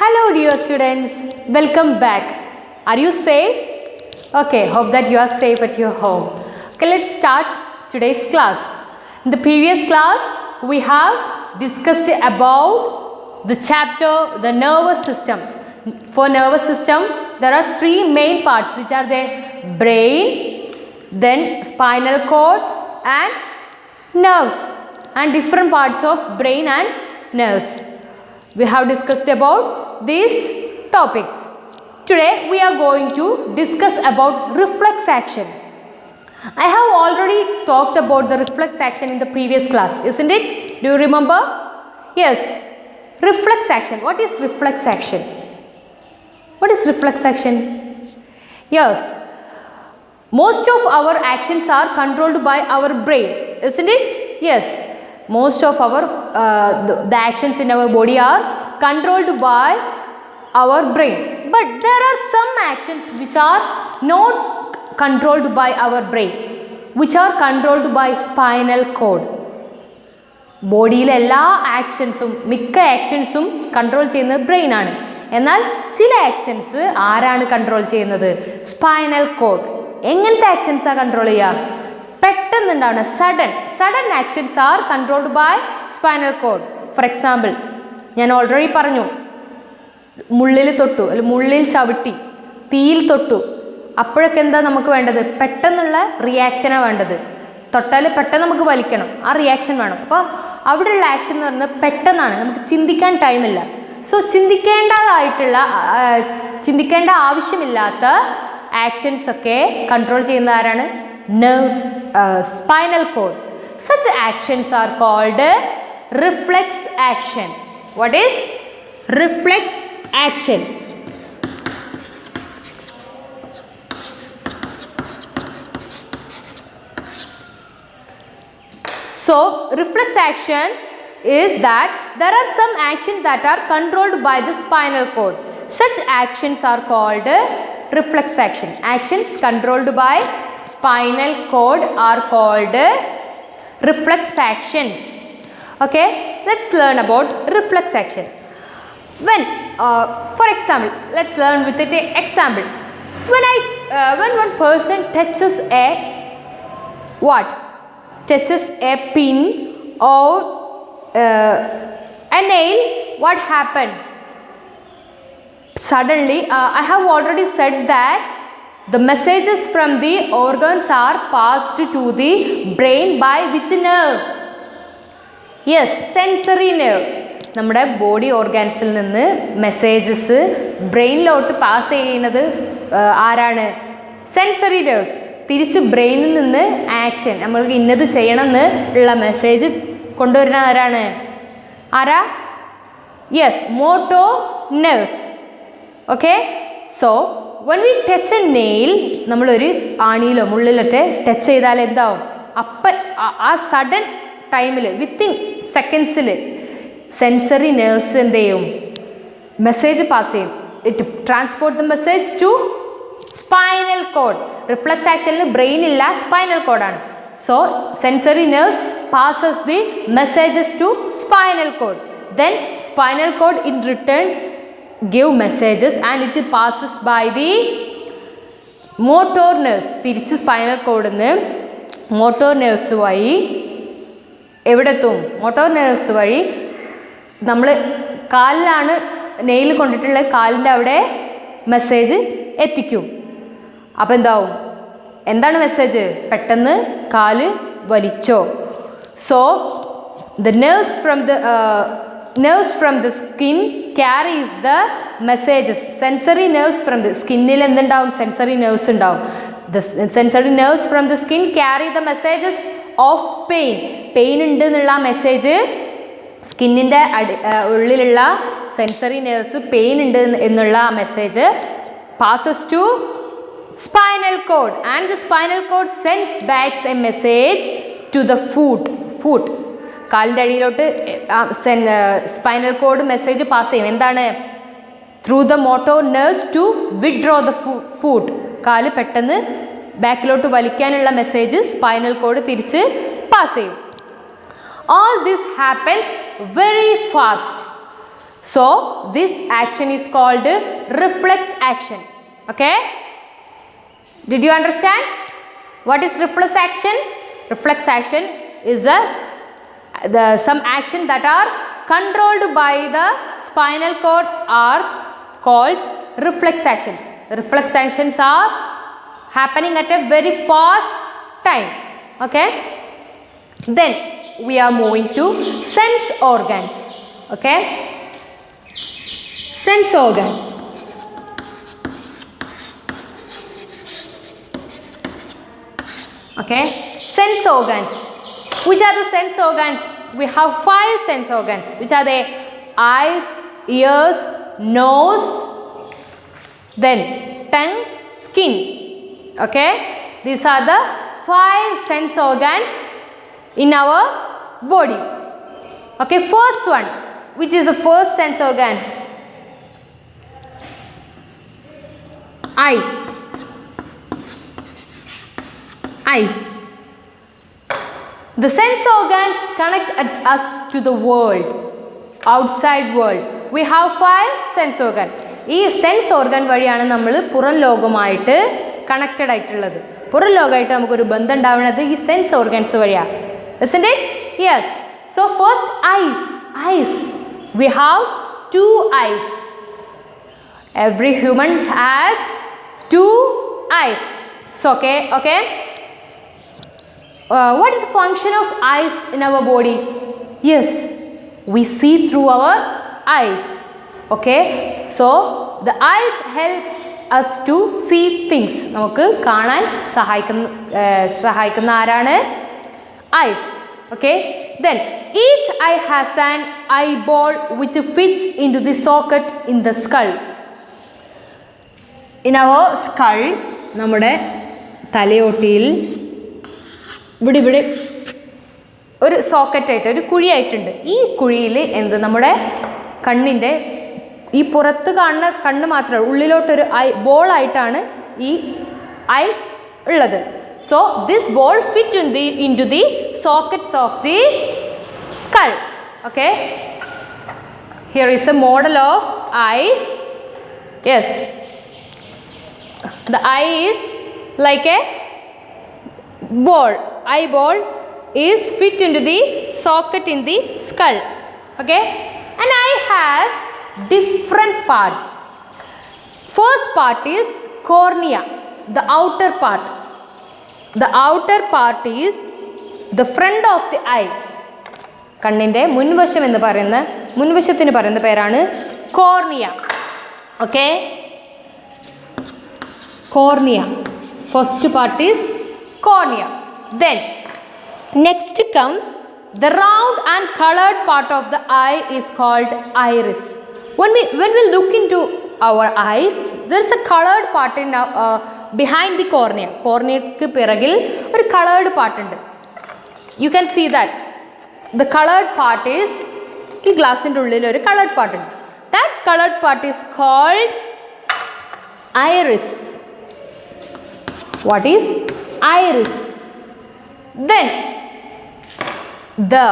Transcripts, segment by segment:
Hello dear students, welcome back. Are you safe? Okay, hope that you are safe at your home. Okay, let's start today's class. In the previous class, we have discussed about the chapter, the nervous system. For nervous system, there are three main parts which are the brain, then spinal cord and nerves, and different parts of brain and nerves. We have discussed about these topics. Today we are going to discuss about reflex action. I have already talked about the reflex action in the previous class, isn't it? Do you remember? Yes. Reflex action. What is reflex action? What is reflex action? Yes. Most of our actions are controlled by our brain, isn't it? Yes. Most of our the actions in our body are controlled by our brain. But there are some actions which are not controlled by our brain, which are controlled by spinal cord. ബോഡിയിലെ എല്ലാ ആക്ഷൻസും മിക്ക ആക്ഷൻസും control ചെയ്യുന്നത് brain ആണ്. എന്നാൽ ചില actions ആരാണ് control ചെയ്യുന്നത്? Spinal cord. എങ്ങനത്തെ ആക്ഷൻസാണ് കൺട്രോൾ ചെയ്യുക? പെട്ടെന്നുണ്ടാവുന്ന sudden actions are controlled by spinal cord. For example, ഞാൻ ഓൾറെഡി പറഞ്ഞു, മുള്ളിൽ തൊട്ടു അല്ലെങ്കിൽ മുള്ളിൽ ചവിട്ടി, തീയിൽ തൊട്ടു, അപ്പോഴൊക്കെ എന്താ നമുക്ക് വേണ്ടത്? പെട്ടെന്നുള്ള റിയാക്ഷനാണ് വേണ്ടത്. തൊട്ടാൽ പെട്ടെന്ന് നമുക്ക് വലിക്കണം, ആ റിയാക്ഷൻ വേണം. അപ്പോൾ അവിടെയുള്ള ആക്ഷൻ എന്ന് പറയുന്നത് പെട്ടെന്നാണ്, നമുക്ക് ചിന്തിക്കാൻ ടൈമില്ല. സോ ചിന്തിക്കേണ്ട ആവശ്യമില്ലാത്ത ആക്ഷൻസ് ഒക്കെ കൺട്രോൾ ചെയ്യുന്ന ആരാണ്? Nerves, spinal cord. Such actions are called reflex action. What is reflex action? So reflex action is that there are some actions that are controlled by the spinal cord. Such actions are called reflex action. Actions controlled by spinal cord are called reflex actions. Okay, let's learn about reflex action. When for example, let's learn with it an example. When one person touches a pin or a nail, what happened? Suddenly, I have already said that the messages from the organs are passed to the brain by which nerve? Yes, sensory nerve. നമ്മുടെ body ഓർഗാൻസിൽ നിന്ന് messages ബ്രെയിനിലോട്ട് pass ചെയ്യുന്നത് ആരാണ്? Sensory nerves. തിരിച്ച് ബ്രെയിനിൽ നിന്ന് action, നമ്മൾക്ക് ഇന്നത് ചെയ്യണം എന്ന് ഉള്ള മെസ്സേജ് കൊണ്ടുവരുന്ന ആരാ? Yes, motto nerves. Okay, so when we touch a nail, നമ്മളൊരു ആണിയിലോ മുള്ളിലൊക്കെ ടച്ച് ചെയ്താൽ എന്താവും? അപ്പം ആ സഡൻ ടൈമിൽ വിത്തിൻ സെക്കൻഡ്സിൽ സെൻസറി നെർവ്സ് എന്ത് ചെയ്യും? മെസ്സേജ് പാസ് ചെയ്യും. It transport the message to spinal cord. Reflex ആക്ഷനിൽ ബ്രെയിൻ ഇല്ല, സ്പൈനൽ കോഡാണ്. So sensory nerves passes the messages to spinal cord. Then spinal cord in return give messages and it passes by the motor nerves. തിരിച്ച് spinal കോഡിൽ നിന്ന് motor nerves വഴി എവിടെത്തും? Motor nerves വഴി നമ്മൾ കാലിലാണ് nail കൊണ്ടിട്ടുള്ള കാലിൻ്റെ അവിടെ മെസ്സേജ് എത്തിക്കും. അപ്പോൾ എന്താവും? എന്താണ് മെസ്സേജ്? പെട്ടെന്ന് കാല് വലിച്ചോ. So the nerves from the skin carries the messages. Sensory nerves from the skinil എന്തുണ്ടാവും? സെൻസറി നെർവ്സ് ഉണ്ടാവും. The sensory nerves from the skin carry the messages of pain. Pain ഉണ്ട് എന്നുള്ള മെസ്സേജ് സ്കിന്നിൻ്റെ ഉള്ളിലുള്ള സെൻസറി നെർവ്സ് പെയിൻ ഉണ്ട് എന്നുള്ള message passes to spinal cord and the spinal cord sends back a message to the foot. കാലിൻ്റെ അടിയിലോട്ട് spinal cord message pass ചെയ്യും. എന്താണ്? Through the motor nerves to withdraw the foot. കാല് പെട്ടെന്ന് ബാക്കിലോട്ട് വലിക്കാനുള്ള മെസ്സേജ് സ്പൈനൽ കോഡ് തിരിച്ച് pass ചെയ്യും. All this happens very fast. So this action is called reflex action. Okay, did you understand what is reflex action? Reflex action is some action that are controlled by the spinal cord are called reflex action. Reflex actions are happening at a very fast time. Okay, then we are moving to sense organs. Okay, sense organs. Okay, sense organs. Which are the sense organs? We have 5 sense organs. Which are they? Eyes, ears, nose, then tongue, skin. Okay, these are the 5 sense organs in our body. Okay, first one. Which is the first sense organ? Eye. Eyes. The sense organs connect us to the world, outside world. We have 5 sense organ. ഈ sense organ വഴിയാണ് നമ്മൾ പുറം ലോകമായിട്ട് connected ആയിട്ടുള്ളത്. പുറം ലോകമായിട്ട് നമുക്കൊരു ബന്ധം ഉണ്ടാവുന്നത് ഈ സെൻസ് ഓർഗൻസ് വഴിയാണ്. Isn't it? Yes. So first eyes. Eyes. We have 2 eyes. Every human has 2 eyes. So okay. What is the function of eyes in our body? Yes, we see through our eyes. Okay, so the eyes help us to see things. നമുക്ക് കാണാൻ സഹായിക്കുന്ന ആരാണ്? Eyes. Okay, then each eye has an eyeball which fits into the socket in the skull. In our skull, നമ്മുടെ തലയോട്ടിയിൽ ഇവിടെ ഒരു സോക്കറ്റായിട്ട് ഒരു കുഴിയായിട്ടുണ്ട്. ഈ കുഴിയിൽ എന്ത് നമ്മുടെ കണ്ണിൻ്റെ ഈ പുറത്ത് കാണുന്ന കണ്ണ് മാത്രമേ ഉള്ളിലോട്ടൊരു ബോളായിട്ടാണ് ഈ ഐ ഉള്ളത്. So this ball fit into the sockets of the skull. Okay, here is a model of eye. Yes, the eye is like a ball. Eyeball is fit into the socket in the skull. Okay, an eye has different parts. First part is cornea, the outer part. The outer part is the front of the eye. കണ്ണിൻ്റെ മുൻവശം എന്ന് പറയുന്ന മുൻവശത്തിന് പറയുന്ന പേരാണ് cornea. Okay, cornea. First part is cornea. Then next comes the round and colored part of the eye is called iris. When we look into our eyes, there is a colored part in behind the cornea. Cornea ku piragil or colored part undu. You can see that the colored part is ee glass inde ullil oru colored part undu. That colored part is called iris. What is iris? Then the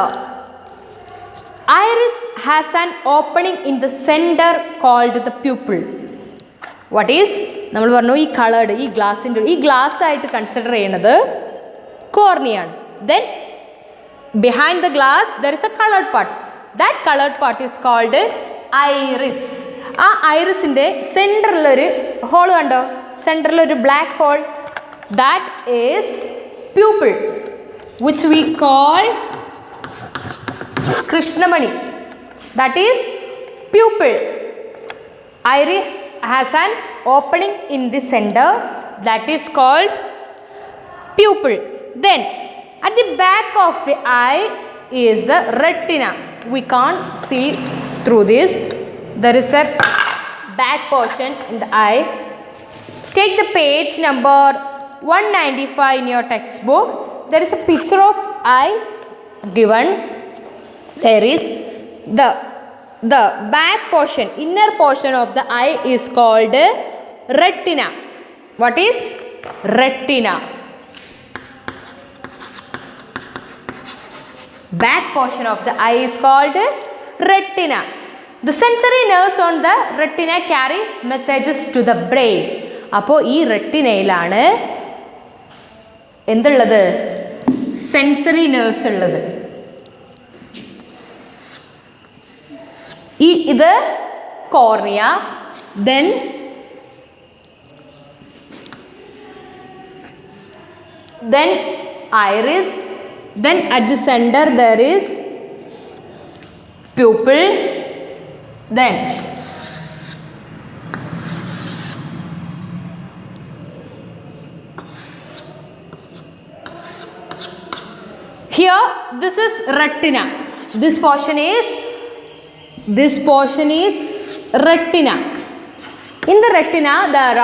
iris has an opening in the center called the pupil. What is? നമ്മൾ പറഞ്ഞു ഈ coloured ഈ ഗ്ലാസിൻ്റെ ഈ glass ആയിട്ട് consider ചെയ്യുന്നത് കോർണിയാണ്. Then behind the glass there is a coloured part. That coloured part is called iris. ആ ഐറിസിൻ്റെ സെൻറ്ററിലൊരു ഹോൾ കണ്ടോ? സെൻറ്ററിലൊരു black hole. That is pupil, which we call Krishnamani. That is pupil. Iris has an opening in the center. That is called pupil. Then at the back of the eye is the retina. We can't see through this. There is a back portion in the eye. Take the page number 195 in your textbook. There is a picture of eye given. There is the back portion, inner portion of the eye is called retina. What is retina? Back portion of the eye is called retina. The sensory nerves on the retina carry messages to the brain. അപ്പോൾ ഈ റെറ്റിനയിലാണ് എന്തുള്ളത്? Sensory nerves ഉള്ളത്. ഇത് cornea, then iris, then at the center there is pupil, then here this is retina. This portion is retina. In the retina there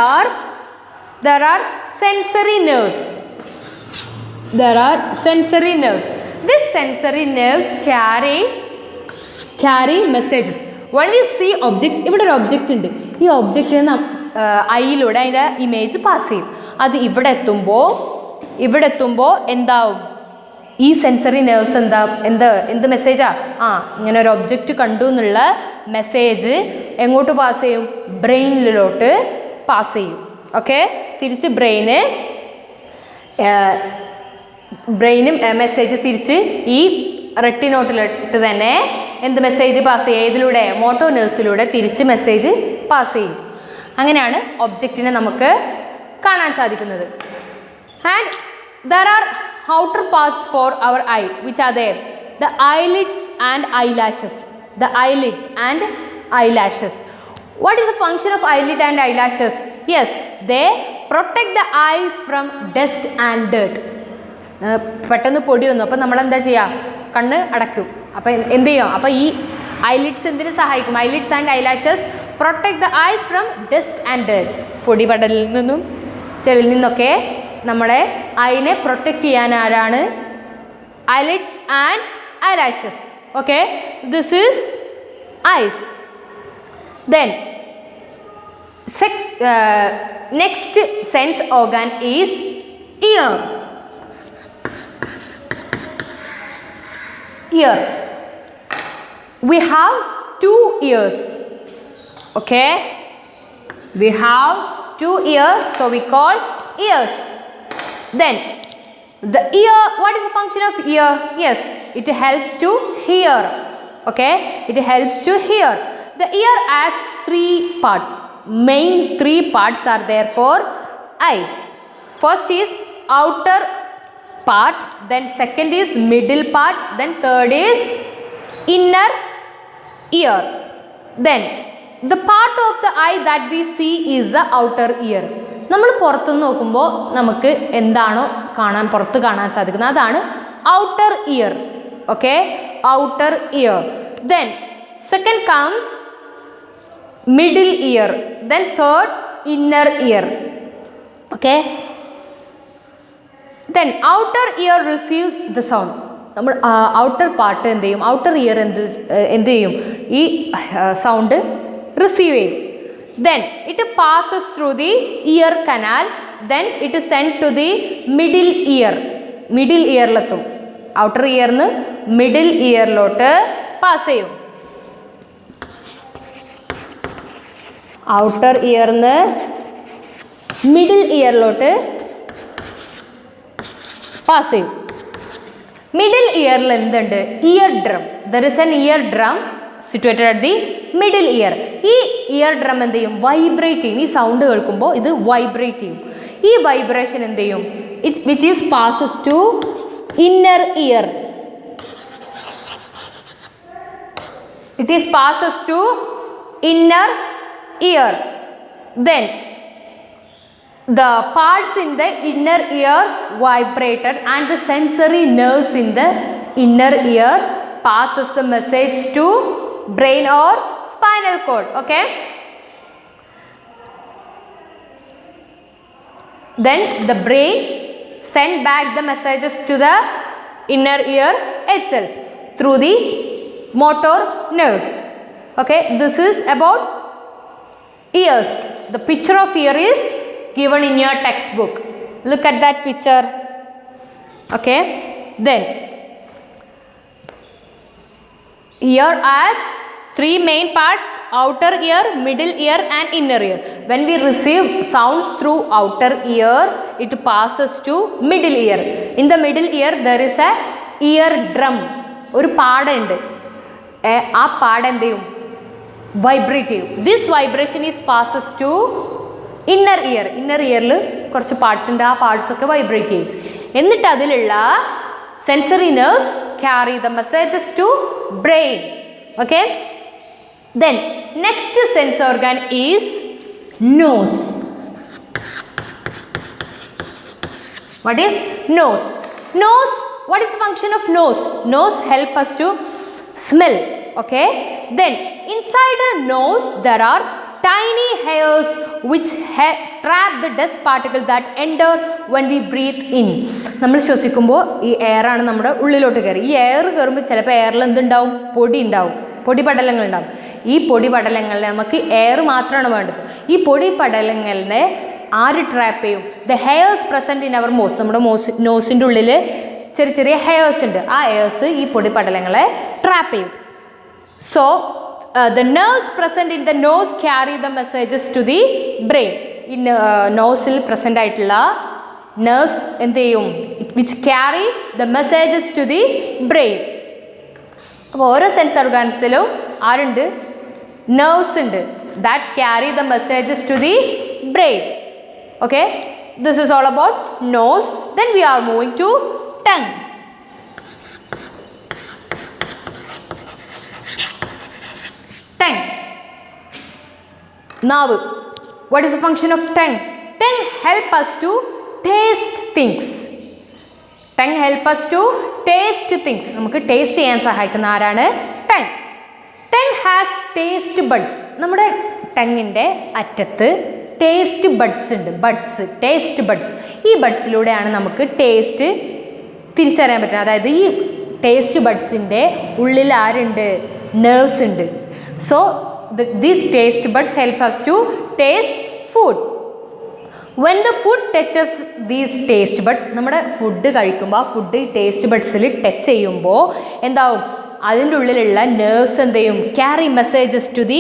are sensory nerves. There are sensory nerves. These sensory nerves carry messages. When we see object, ഇവിടെ ഒരു object ഉണ്ട്. ഈ ഒബ്ജക്റ്റിന് ഐയിലൂടെ അതിൻ്റെ image pass ചെയ്യും. അത് ഇവിടെ എത്തുമ്പോൾ എന്താവും? ഈ സെൻസറി നെർവ്സ് എന്ത് മെസ്സേജാ? ഇങ്ങനെ ഒരു ഒബ്ജക്റ്റ് കണ്ടു എന്നുള്ള മെസ്സേജ് എങ്ങോട്ട് പാസ് ചെയ്യും? ബ്രെയിനിലോട്ട് പാസ് ചെയ്യും. ഓക്കെ, തിരിച്ച് ബ്രെയിനും മെസ്സേജ് തിരിച്ച് ഈ റെറ്റിനോട്ടിലിട്ട് തന്നെ എന്ത് മെസ്സേജ് പാസ് ചെയ്യും? ഏതിലൂടെ? മോട്ടോ നെർവ്സിലൂടെ തിരിച്ച് മെസ്സേജ് പാസ് ചെയ്യും. അങ്ങനെയാണ് ഒബ്ജക്റ്റിനെ നമുക്ക് കാണാൻ സാധിക്കുന്നത്. And there are outer parts for our eye, which are there? The eyelids and eyelashes. The eyelid and eyelashes. What is the function of eyelid and eyelashes? Yes, they protect the eye from dust and dirt. പെട്ടെന്ന് പൊടി വന്നു, അപ്പോൾ നമ്മൾ എന്താ ചെയ്യുക? കണ്ണ് അടയ്ക്കും. അപ്പോൾ എന്ത് ചെയ്യും? അപ്പോൾ ഈ ഐലിഡ്സ് എന്തിനു സഹായിക്കും? Eyelids and eyelashes protect the eyes from dust and dirts. പൊടിപടലിൽ നിന്നും ചെളിയിൽ നിന്നൊക്കെ നമ്മുടെ ഐനെ പ്രൊട്ടക്റ്റ് ചെയ്യാൻ ആരാണ്? Eyelids and eyelashes. Okay, this is eyes. Then next sense organ is ear. Ear. We have 2 ears. Okay, we have 2 ears, so we call ears. Then the ear, what is the function of ear? Yes, it helps to hear. Okay, it helps to hear. The ear has 3 parts. Main 3 parts are there for eyes. First is outer part, then second is middle part, then third is inner ear. Then the part of the eye that we see is the outer ear. നമ്മൾ പുറത്തുനിന്ന് നോക്കുമ്പോൾ നമുക്ക് എന്താണോ പുറത്ത് കാണാൻ സാധിക്കുന്നത് അതാണ് outer year. Okay, outer year. Then second comes middle year, then third inner year. Okay, then outer year receives the sound. നമ്മൾ ഔട്ടർ പാർട്ട് എന്ത് ചെയ്യും? ഔട്ടർ ഇയർ എന്ത് ചെയ്യും? ഈ സൗണ്ട് റിസീവ് ചെയ്യും. Then it passes through the ear canal, then it is sent to the middle ear. Middle ear ലെത്തും. Outer ഇയർന്ന് middle ഇയറിലോട്ട് പാസ് ചെയ്യും. ഔട്ടർ ഇയർന്ന് മിഡിൽ ഇയറിലോട്ട് പാസ് ചെയ്യും. മിഡിൽ ഇയറിൽ എന്തുണ്ട്? Ear drum. There is an ear drum situated at the middle ear. ഈ ഇയർ ഡ്രം എന്ത് ചെയ്യും? വൈബ്രേറ്റ് ചെയ്യും. ഈ സൗണ്ട് കേൾക്കുമ്പോൾ ഇത് വൈബ്രേറ്റ് ചെയ്യും. ഈ വൈബ്രേഷൻ എന്ത് ചെയ്യും? Which is passes to inner ear. It is passes to inner ear. Then the parts in the inner ear vibrated and the sensory nerves in the inner ear passes the message to brain or spinal cord. Okay, then the brain send back the messages to the inner ear itself through the motor nerves. Okay, this is about ears. The picture of ear is given in your textbook. Look at that picture. Okay, then ear as three main parts: outer ear, middle ear and inner ear. When we receive sounds through outer ear, it passes to middle ear. In the middle ear there is a ear drum. ഒരു പാടുണ്ട്. ആ പാട് എന്ത് ചെയ്യും? Vibrate ചെയ്യും. This vibration is passes to inner ear. Inner ഇയറിൽ കുറച്ച് parts ഉണ്ട്. ആ പാർട്സ് ഒക്കെ വൈബ്രേറ്റ് ചെയ്യും. എന്നിട്ട് അതിലുള്ള sensory nerves carry the messages to brain. Okay. Then next sense organ is nose. What is nose? Nose, what is the function of nose? Nose help us to smell. Okay. Then inside the nose there are tiny hairs which trap the dust particles that enter when we breathe in. നമ്മൾ ശ്വസിക്കുമ്പോൾ ഈ air ആണ് നമ്മുടെ ഉള്ളിലോട്ട് കയറി. ഈ air കയറുമ്പോൾ ചിലപ്പോൾ എയറിൽ എന്തുണ്ടാവും? പൊടി ഉണ്ടാവും, പൊടി പടലങ്ങൾ ഉണ്ടാവും. ഈ പൊടി പടലങ്ങളിൽ നമുക്ക് എയർ മാത്രമാണ് വേണ്ടത്. ഈ പൊടി പടലങ്ങളിനെ ആര് ട്രാപ്പ് ചെയ്യും? The hairs present in our nose. നമ്മുടെ നോസിൻ്റെ ഉള്ളിൽ ചെറിയ ചെറിയ ഹെയർസ് ഉണ്ട്. ആ ഹെയർസ് ഈ പൊടി പടലങ്ങളെ ട്രാപ്പ് ചെയ്യും. So the nerves present in the nose carry the messages to the brain. ഈ നോസിൽ പ്രസൻ്റ് ആയിട്ടുള്ള നെർവ്സ് എന്ത് ചെയ്യും? Which carry the messages to the brain. അപ്പോൾ ഓരോ സെൻസ് ഓർഗാൻസിലും ആരുണ്ട്? nerves ഉണ്ട് that carry the messages to the brain. Okay, this is all about nose. Then we are moving to tongue. Tongue. Now, what is the function of tongue? Tongue help us to taste things. Tongue help us to taste things. നമുക്ക് taste ചെയ്യാൻ സഹായിക്കുന്ന ആരാണ്? tongue. Tongue has taste buds. നമ്മുടെ ടങ്ങിൻ്റെ അറ്റത്ത് taste buds ഉണ്ട്. Buds, taste buds. ഈ ബഡ്സിലൂടെയാണ് നമുക്ക് taste തിരിച്ചറിയാൻ പറ്റുന്നത്. അതായത് ഈ ടേസ്റ്റ് ബഡ്സിൻ്റെ ഉള്ളിൽ ആരുണ്ട്? നെർവ്സ് ഉണ്ട്. So these taste buds help us to taste food. When the food touches these taste buds, നമ്മുടെ ഫുഡ് കഴിക്കുമ്പോൾ ആ ഫുഡ് ടേസ്റ്റ് ബഡ്സിൽ ടച്ച് ചെയ്യുമ്പോൾ എന്താവും? അതിൻ്റെ ഉള്ളിലുള്ള നെർവ്സ് എന്ത് ചെയ്യും? Carry messages to the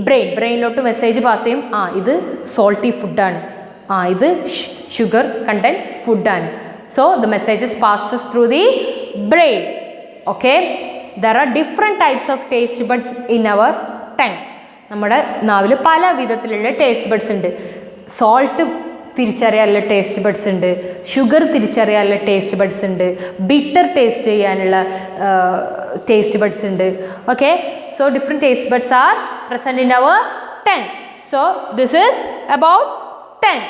brain. ബ്രെയിനിലോട്ട് മെസ്സേജ് പാസ് ചെയ്യും. ഇത് സോൾട്ടി ഫുഡാണ്, ഇത് ഷുഗർ കണ്ടൻറ്റ് ഫുഡാണ്. So the messages passes through the brain. Okay. There are different types of taste buds in our tongue. നമ്മുടെ നാവിൽ പല വിധത്തിലുള്ള ടേസ്റ്റ് ബഡ്സ് ഉണ്ട്. സോൾട്ട് തിരിച്ചറിയാനുള്ള ടേസ്റ്റ് ബഡ്സ് ഉണ്ട്, ഷുഗർ തിരിച്ചറിയാനുള്ള ടേസ്റ്റ് ബഡ്സ് ഉണ്ട്, ബിറ്റർ ടേസ്റ്റ് ചെയ്യാനുള്ള ടേസ്റ്റ് ബഡ്സ് ഉണ്ട്. Okay. So different taste buds are present in our tongue. So this is about tongue.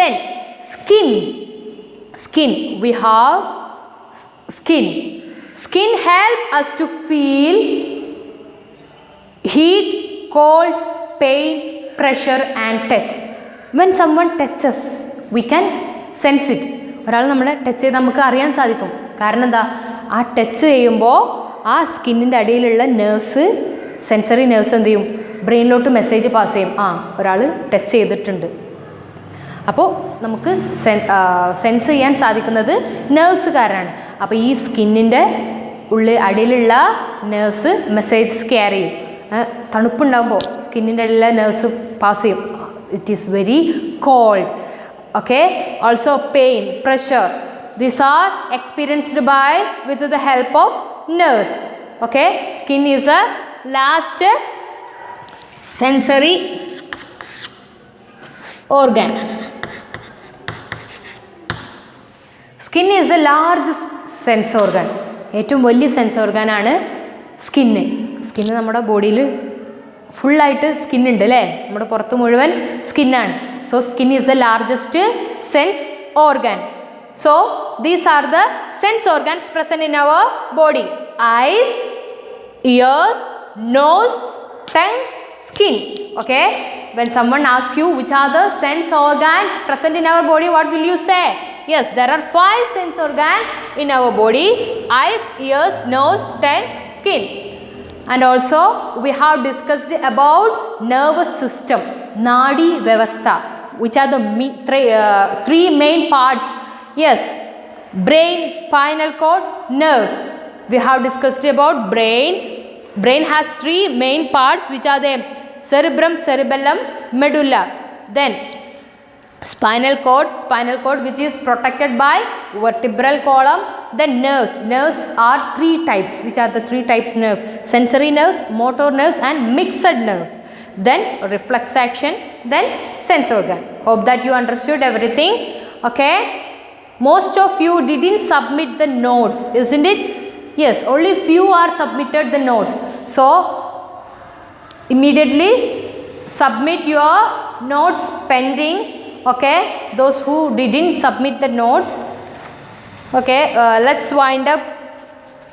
Then skin. Skin. We have skin. Skin help us to feel heat, cold, pain, pressure and touch. When someone touches, we can sense it. ഒരാൾ നമ്മളെ touch ചെയ്ത് നമുക്ക് അറിയാൻ സാധിക്കും. കാരണം എന്താ? ആ touch ചെയ്യുമ്പോൾ ആ സ്കിന്നിൻ്റെ അടിയിലുള്ള നെർവ്സ്, സെൻസറി നെർവ്സ് എന്ത് ചെയ്യും? ബ്രെയിനിലോട്ട് മെസ്സേജ് പാസ് ചെയ്യും. ഒരാൾ ടച്ച് ചെയ്തിട്ടുണ്ട്. അപ്പോൾ നമുക്ക് സെൻസ് ചെയ്യാൻ സാധിക്കുന്നത് നെർവ്സ് കാരണമാണ്. അപ്പോൾ ഈ സ്കിന്നിൻ്റെ അടിയിലുള്ള നെർവ്സ് മെസ്സേജസ് ക്യാരി ചെയ്യും. തണുപ്പുണ്ടാകുമ്പോൾ സ്കിന്നിൻ്റെ അടിയിലുള്ള നെർവ്സ് പാസ് ചെയ്യും. It is very cold. Okay. Also pain, pressure, these are experienced by with the help of nerves. Okay. Skin is a last sensory organ. Skin is a large sense organ. ഏറ്റവും വലിയ sense ഓർഗാനാണ് skin. Skin നമ്മുടെ ബോഡിയിൽ ഫുള്ളായിട്ട് സ്കിന്നുണ്ട് അല്ലേ? നമ്മുടെ പുറത്ത് മുഴുവൻ സ്കിന്നാണ്. So skin is the largest sense organ. So these are the sense organs present in our body. Eyes, ears, nose, tongue, skin. Okay. When someone asks you which are the sense organs present in our body, what will you say? Yes, there are 5 sense organs in our body: eyes, ears, nose, tongue, skin. And also we have discussed about nervous system, nadi vyavastha, which are the three main parts. Yes, brain, spinal cord, nerves. We have discussed about brain, Brain has three main parts, which are the cerebrum, cerebellum, medulla. Then spinal cord which is protected by vertebral column. Then nerves are three types. Which are the three types nerve? Sensory nerves, motor nerves and mixed nerves. Then reflex action, then sense organ. Hope that you understood everything. Okay, most of you didn't submit the notes, isn't it? Yes, only few are submitted the notes. So immediately submit your notes pending. Okay, those who didn't submit the notes. Okay, let's wind up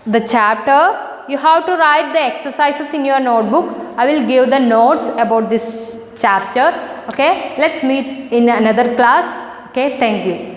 the chapter. You have to write the exercises in your notebook. I will give the notes about this chapter. Okay, let's meet in another class. Okay, thank you.